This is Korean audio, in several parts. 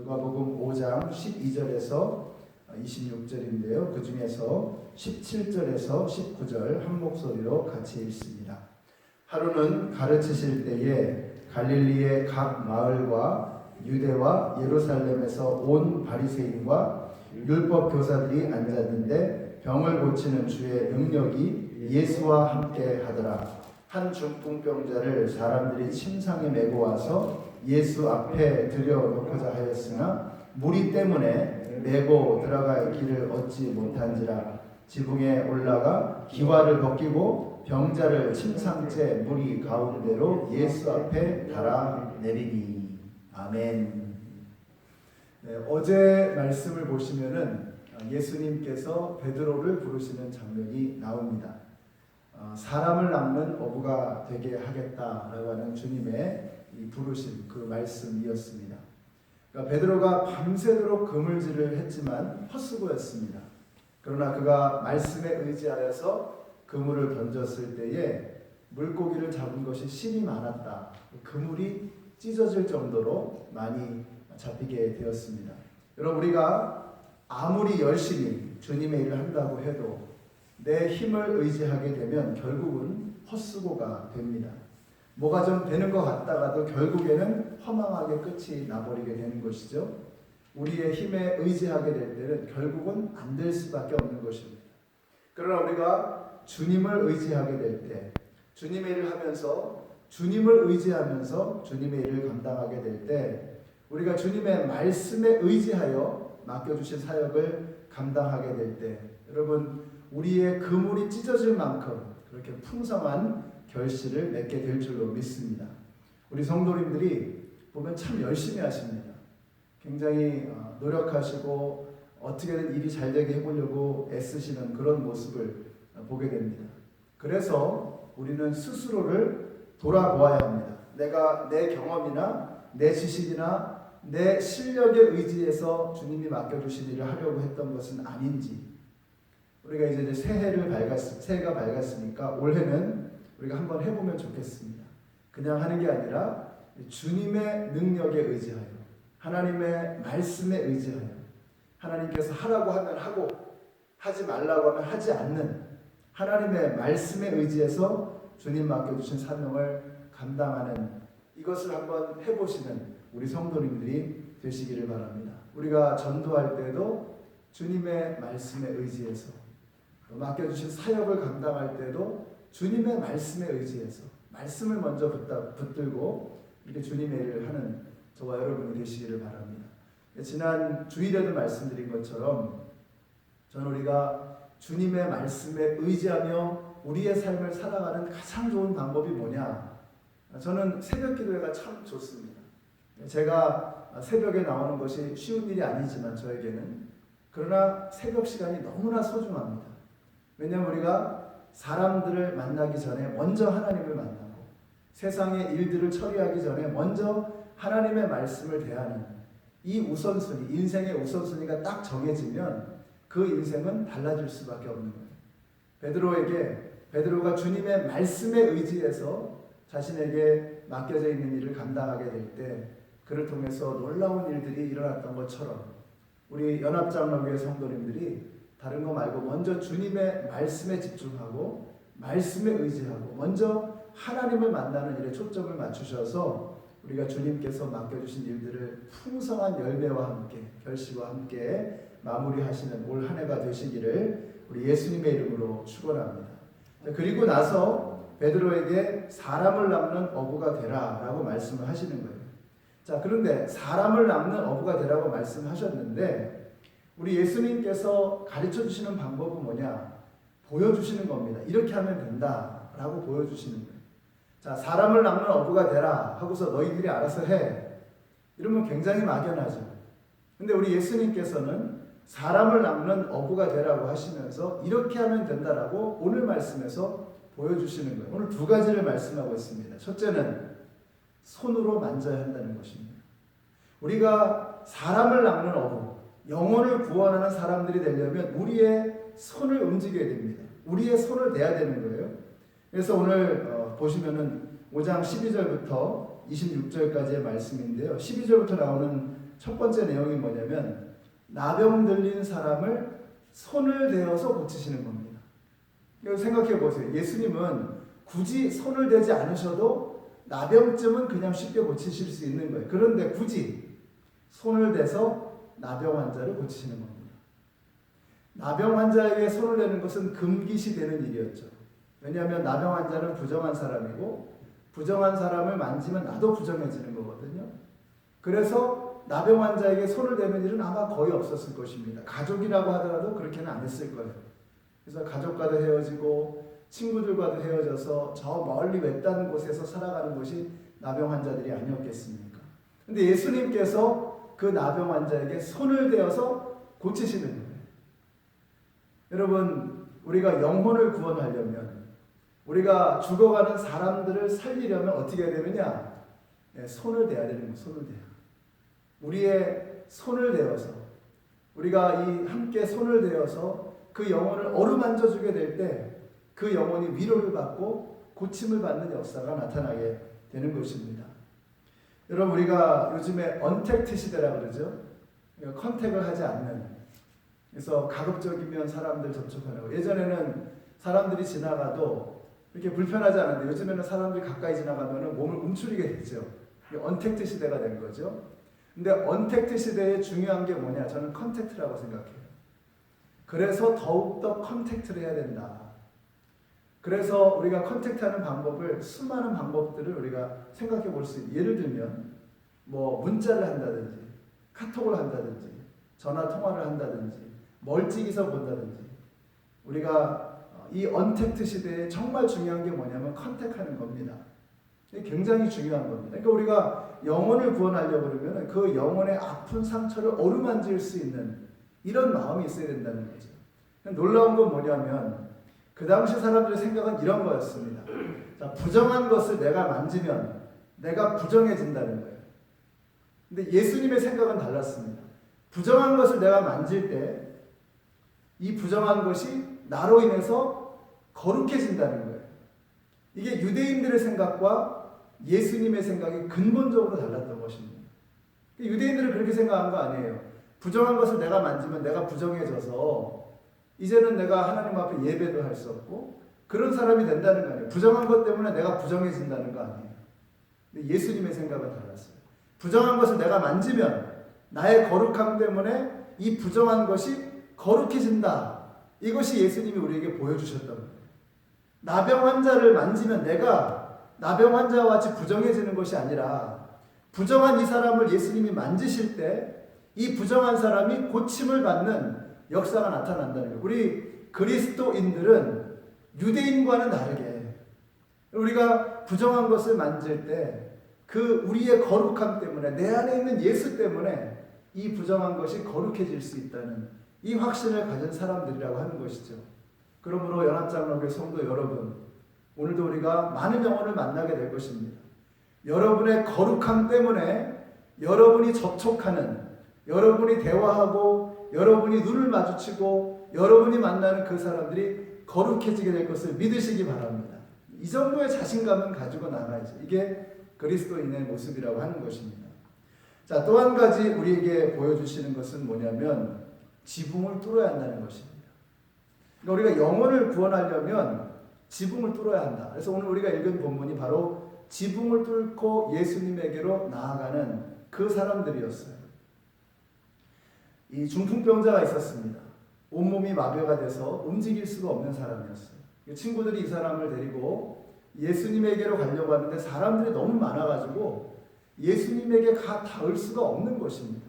누가복음 5장 12절에서 26절인데요. 그 중에서 17절에서 19절 한 목소리로 같이 읽습니다. 하루는 가르치실 때에 갈릴리의 각 마을과 유대와 예루살렘에서 온 바리새인과 율법 교사들이 앉았는데 병을 고치는 주의 능력이 예수와 함께 하더라. 한 중풍병자를 사람들이 침상에 메고 와서 예수 앞에 들여놓고자 하였으나 무리 때문에 메고 들어갈 길을 얻지 못한지라. 지붕에 올라가 기와를 벗기고 병자를 침상째 무리 가운데로 예수 앞에 달아 내리니. 아멘. 네, 어제 말씀을 보시면은 예수님께서 베드로를 부르시는 장면이 나옵니다. 사람을 낚는 어부가 되게 하겠다라고 하는 주님의 이 부르심, 그 말씀이었습니다. 그러니까 베드로가 밤새도록 그물질을 했지만 헛수고였습니다. 그러나 그가 말씀에 의지하여서 그물을 던졌을 때에 물고기를 잡은 것이 실이 많았다. 그물이 찢어질 정도로 많이 잡히게 되었습니다. 여러분, 우리가 아무리 열심히 주님의 일을 한다고 해도 내 힘을 의지하게 되면 결국은 헛수고가 됩니다. 뭐가 좀 되는 것 같다가도 결국에는 허망하게 끝이 나버리게 되는 것이죠. 우리의 힘에 의지하게 될 때는 결국은 안 될 수밖에 없는 것입니다. 그러나 우리가 주님을 의지하게 될 때, 주님의 일을 하면서 주님을 의지하면서 주님의 일을 감당하게 될 때, 우리가 주님의 말씀에 의지하여 맡겨주신 사역을 감당하게 될 때, 여러분, 우리의 그물이 찢어질 만큼 그렇게 풍성한 결실을 맺게 될 줄로 믿습니다. 우리 성도님들이 보면 참 열심히 하십니다. 굉장히 노력하시고 어떻게든 일이 잘 되게 해보려고 애쓰시는 그런 모습을 보게 됩니다. 그래서 우리는 스스로를 돌아보아야 합니다. 내가 내 경험이나 내 지식이나 내 실력에 의지해서 주님이 맡겨주신 일을 하려고 했던 것은 아닌지, 우리가 이제 새해가 밝았으니까 올해는 우리가 한번 해보면 좋겠습니다. 그냥 하는 게 아니라 주님의 능력에 의지하여, 하나님의 말씀에 의지하여, 하나님께서 하라고 하면 하고 하지 말라고 하면 하지 않는 하나님의 말씀에 의지해서 주님 맡겨주신 사명을 감당하는, 이것을 한번 해보시는 우리 성도님들이 되시기를 바랍니다. 우리가 전도할 때도 주님의 말씀에 의지해서, 맡겨주신 사역을 감당할 때도 주님의 말씀에 의지해서 말씀을 먼저 붙들고 이렇게 주님의 일을 하는 저와 여러분이 되시기를 바랍니다. 지난 주일에도 말씀드린 것처럼 저는 우리가 주님의 말씀에 의지하며 우리의 삶을 살아가는 가장 좋은 방법이 뭐냐? 저는 새벽 기도회가 참 좋습니다. 제가 새벽에 나오는 것이 쉬운 일이 아니지만 저에게는, 그러나 새벽 시간이 너무나 소중합니다. 왜냐하면 우리가 사람들을 만나기 전에 먼저 하나님을 만나고 세상의 일들을 처리하기 전에 먼저 하나님의 말씀을 대하는 이 우선순위, 인생의 우선순위가 딱 정해지면 그 인생은 달라질 수밖에 없는 거예요. 베드로가 주님의 말씀에 의지해서 자신에게 맡겨져 있는 일을 감당하게 될 때 그를 통해서 놀라운 일들이 일어났던 것처럼 우리 연합장로교회 성도님들이 다른 거 말고 먼저 주님의 말씀에 집중하고 말씀에 의지하고 먼저 하나님을 만나는 일에 초점을 맞추셔서 우리가 주님께서 맡겨주신 일들을 풍성한 열매와 함께 결실과 함께 마무리하시는 올 한 해가 되시기를 우리 예수님의 이름으로 축원합니다. 그리고 나서 베드로에게 사람을 낚는 어부가 되라 라고 말씀을 하시는 거예요. 자, 그런데 사람을 낚는 어부가 되라고 말씀하셨는데 우리 예수님께서 가르쳐 주시는 방법은 뭐냐? 보여주시는 겁니다. 이렇게 하면 된다라고 보여주시는 거예요. 자, 사람을 낚는 어부가 되라 하고서 너희들이 알아서 해. 이러면 굉장히 막연하죠. 근데 우리 예수님께서는 사람을 낚는 어부가 되라고 하시면서 이렇게 하면 된다라고 오늘 말씀에서 보여주시는 거예요. 오늘 두 가지를 말씀하고 있습니다. 첫째는 손으로 만져야 한다는 것입니다. 우리가 사람을 낚는 어부, 영혼을 구원하는 사람들이 되려면 우리의 손을 움직여야 됩니다. 우리의 손을 대야 되는 거예요. 그래서 오늘 보시면은 5장 12절부터 26절까지의 말씀인데요. 12절부터 나오는 첫 번째 내용이 뭐냐면 나병 들린 사람을 손을 대어서 고치시는 겁니다. 이거 생각해 보세요. 예수님은 굳이 손을 대지 않으셔도 나병쯤은 그냥 쉽게 고치실 수 있는 거예요. 그런데 굳이 손을 대서 나병 환자를 고치시는 겁니다. 나병 환자에게 손을 대는 것은 금기시 되는 일이었죠. 왜냐하면 나병 환자는 부정한 사람이고 부정한 사람을 만지면 나도 부정해지는 거거든요. 그래서 나병 환자에게 손을 대는 일은 아마 거의 없었을 것입니다. 가족이라고 하더라도 그렇게는 안 했을 거예요. 그래서 가족과도 헤어지고 친구들과도 헤어져서 저 멀리 외딴 곳에서 살아가는 것이 나병 환자들이 아니었겠습니까? 근데 예수님께서 그 나병 환자에게 손을 대어서 고치시는 거예요. 여러분, 우리가 영혼을 구원하려면, 우리가 죽어가는 사람들을 살리려면 어떻게 해야 되느냐? 손을 대야 되는 거예요. 손을 대야. 우리의 손을 대어서, 우리가 이 함께 손을 대어서 그 영혼을 어루만져 주게 될 때 그 영혼이 위로를 받고 고침을 받는 역사가 나타나게 되는 것입니다. 여러분, 우리가 요즘에 언택트 시대라 그러죠. 컨택을 하지 않는, 그래서 가급적이면 사람들 접촉하는 거. 예전에는 사람들이 지나가도 이렇게 불편하지 않은데 요즘에는 사람들이 가까이 지나가면 몸을 움츠리게 되죠. 언택트 시대가 된 거죠. 근데 언택트 시대의 중요한 게 뭐냐? 저는 컨택트라고 생각해요. 그래서 더욱더 컨택트를 해야 된다. 그래서 우리가 컨택트하는 방법을, 수많은 방법들을 우리가 생각해 볼 수 있어요. 예를 들면 뭐 문자를 한다든지 카톡을 한다든지 전화 통화를 한다든지 멀찍이서 본다든지, 우리가 이 언택트 시대에 정말 중요한 게 뭐냐면 컨택하는 겁니다. 이게 굉장히 중요한 겁니다. 그러니까 우리가 영혼을 구원하려고 그러면 그 영혼의 아픈 상처를 어루만질 수 있는 이런 마음이 있어야 된다는 거죠. 놀라운 건 뭐냐면 그 당시 사람들의 생각은 이런 거였습니다. 자, 부정한 것을 내가 만지면 내가 부정해진다는 거예요. 근데 예수님의 생각은 달랐습니다. 부정한 것을 내가 만질 때 이 부정한 것이 나로 인해서 거룩해진다는 거예요. 이게 유대인들의 생각과 예수님의 생각이 근본적으로 달랐던 것입니다. 유대인들은 그렇게 생각한 거 아니에요. 부정한 것을 내가 만지면 내가 부정해져서 이제는 내가 하나님 앞에 예배도 할 수 없고 그런 사람이 된다는 거 아니에요. 부정한 것 때문에 내가 부정해진다는 거 아니에요. 근데 예수님의 생각은 달랐어요. 부정한 것을 내가 만지면 나의 거룩함 때문에 이 부정한 것이 거룩해진다. 이것이 예수님이 우리에게 보여주셨던 거예요. 나병 환자를 만지면 내가 나병 환자와 같이 부정해지는 것이 아니라 부정한 이 사람을 예수님이 만지실 때 이 부정한 사람이 고침을 받는 역사가 나타난다는 거예요. 우리 그리스도인들은 유대인과는 다르게 우리가 부정한 것을 만질 때 그 우리의 거룩함 때문에, 내 안에 있는 예수 때문에 이 부정한 것이 거룩해질 수 있다는 이 확신을 가진 사람들이라고 하는 것이죠. 그러므로 연합장로교회 성도 여러분, 오늘도 우리가 많은 영혼을 만나게 될 것입니다. 여러분의 거룩함 때문에 여러분이 접촉하는, 여러분이 대화하고 여러분이 눈을 마주치고 여러분이 만나는 그 사람들이 거룩해지게 될 것을 믿으시기 바랍니다. 이 정도의 자신감은 가지고 나가야죠. 이게 그리스도인의 모습이라고 하는 것입니다. 자, 또 한 가지 우리에게 보여주시는 것은 뭐냐면 지붕을 뚫어야 한다는 것입니다. 그러니까 우리가 영혼을 구원하려면 지붕을 뚫어야 한다. 그래서 오늘 우리가 읽은 본문이 바로 지붕을 뚫고 예수님에게로 나아가는 그 사람들이었어요. 이 중풍병자가 있었습니다. 온몸이 마비가 돼서 움직일 수가 없는 사람이었어요. 친구들이 이 사람을 데리고 예수님에게로 가려고 하는데 사람들이 너무 많아가지고 예수님에게 닿을 수가 없는 것입니다.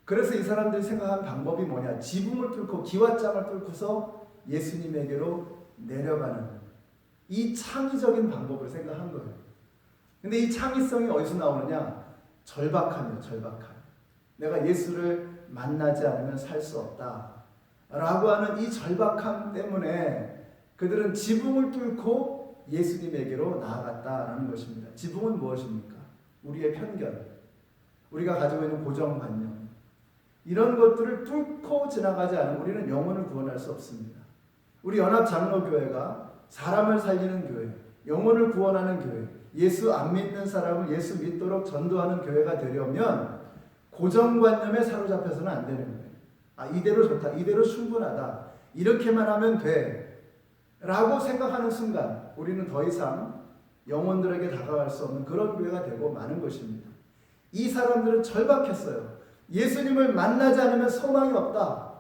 그래서 이 사람들이 생각한 방법이 뭐냐? 지붕을 뚫고, 기왓장을 뚫고서 예수님에게로 내려가는 이 창의적인 방법을 생각한 거예요. 근데 이 창의성이 어디서 나오느냐? 절박함이에요. 절박함. 내가 예수를 만나지 않으면 살 수 없다 라고 하는 이 절박함 때문에 그들은 지붕을 뚫고 예수님에게로 나아갔다라는 것입니다. 지붕은 무엇입니까? 우리의 편견, 우리가 가지고 있는 고정관념, 이런 것들을 뚫고 지나가지 않으면 우리는 영혼을 구원할 수 없습니다. 우리 연합장로교회가 사람을 살리는 교회, 영혼을 구원하는 교회, 예수 안 믿는 사람을 예수 믿도록 전도하는 교회가 되려면 고정관념에 사로잡혀서는 안 되는 거예요. 아, 이대로 좋다, 이대로 충분하다, 이렇게만 하면 돼 라고 생각하는 순간 우리는 더 이상 영혼들에게 다가갈 수 없는 그런 교회가 되고 마는 것입니다. 이 사람들은 절박했어요. 예수님을 만나지 않으면 소망이 없다,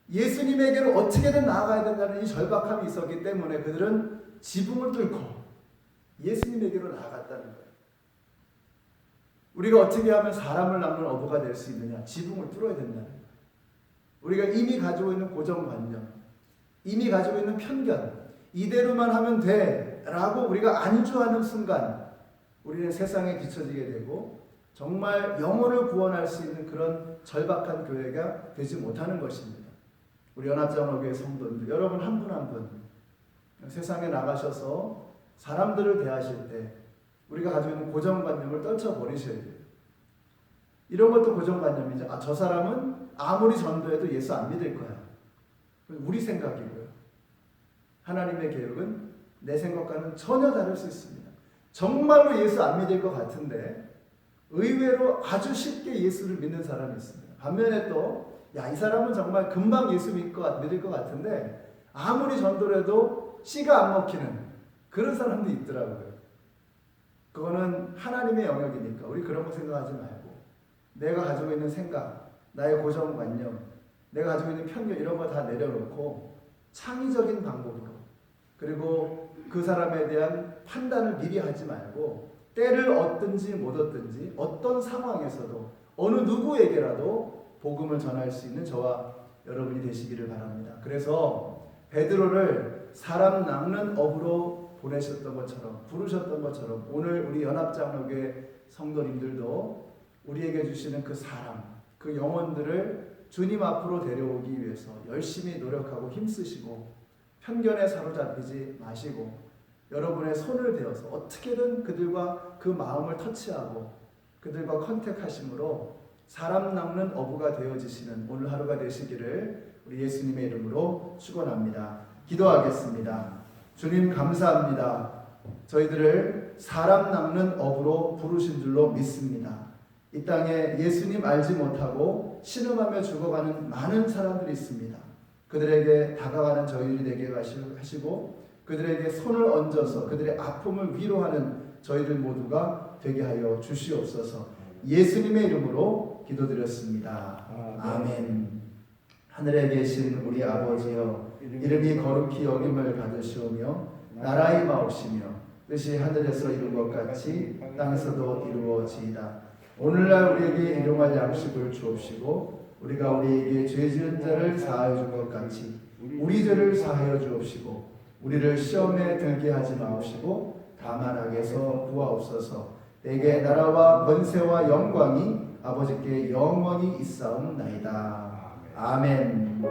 예수님에게로 어떻게든 나아가야 된다는 이 절박함이 있었기 때문에 그들은 지붕을 뚫고 예수님에게로 나아갔다는 거예요. 우리가 어떻게 하면 사람을 낳는 어부가 될 수 있느냐? 지붕을 뚫어야 된다는 거예요. 우리가 이미 가지고 있는 고정관념, 이미 가지고 있는 편견, 이대로만 하면 돼 라고 우리가 안주하는 순간 우리는 세상에 뒤처지게 되고 정말 영혼을 구원할 수 있는 그런 절박한 교회가 되지 못하는 것입니다. 우리 연합장로교회 성도들 여러분 한 분 한 분 세상에 나가셔서 사람들을 대하실 때 우리가 가지고 있는 고정관념을 떨쳐버리셔야 돼요. 이런 것도 고정관념이죠. 아, 저 사람은 아무리 전도해도 예수 안 믿을 거야. 우리 생각이고요. 하나님의 계획은 내 생각과는 전혀 다를 수 있습니다. 정말로 예수 안 믿을 것 같은데 의외로 아주 쉽게 예수를 믿는 사람이 있습니다. 반면에 또 이 사람은 정말 금방 예수 믿을 것 같은데 아무리 전도를 해도 씨가 안 먹히는 그런 사람도 있더라고요. 그거는 하나님의 영역이니까 우리 그런 거 생각하지 말고 내가 가지고 있는 생각, 나의 고정관념, 내가 가지고 있는 편견 이런 거 다 내려놓고 창의적인 방법으로, 그리고 그 사람에 대한 판단을 미리 하지 말고 때를 얻든지 못 얻든지 어떤 상황에서도 어느 누구에게라도 복음을 전할 수 있는 저와 여러분이 되시기를 바랍니다. 그래서 베드로를 사람 낚는 업으로 보내셨던 것처럼, 부르셨던 것처럼 오늘 우리 연합장로교회 성도님들도 우리에게 주시는 그 사람, 그 영혼들을 주님 앞으로 데려오기 위해서 열심히 노력하고 힘쓰시고 편견에 사로잡히지 마시고 여러분의 손을 대어서 어떻게든 그들과 그 마음을 터치하고 그들과 컨택하심으로 사람 낚는 어부가 되어지시는 오늘 하루가 되시기를 우리 예수님의 이름으로 축원합니다. 기도하겠습니다. 주님 감사합니다. 저희들을 사람 낚는 어부로 부르신 줄로 믿습니다. 이 땅에 예수님 알지 못하고 신음하며 죽어가는 많은 사람들이 있습니다. 그들에게 다가가는 저희들이 되게 하시고 그들에게 손을 얹어서 그들의 아픔을 위로하는 저희들 모두가 되게 하여 주시옵소서. 예수님의 이름으로 기도드렸습니다. 아멘. 하늘에 계신 우리 아버지여, 이름이 거룩히 여김을 받으시오며 나라의 마옵시며 뜻이 하늘에서 이룬 것 같이 땅에서도 이루어지이다. 오늘날 우리에게 일용할 양식을 주옵시고 우리가 우리에게 죄 지은 자를 사하여 준 것 같이 우리 죄를 사하여 주옵시고 우리를 시험에 들게 하지 마옵시고 다만 악에서 구하옵소서. 내게 나라와 권세와 영광이 아버지께 영원히 있사옵나이다. 아멘.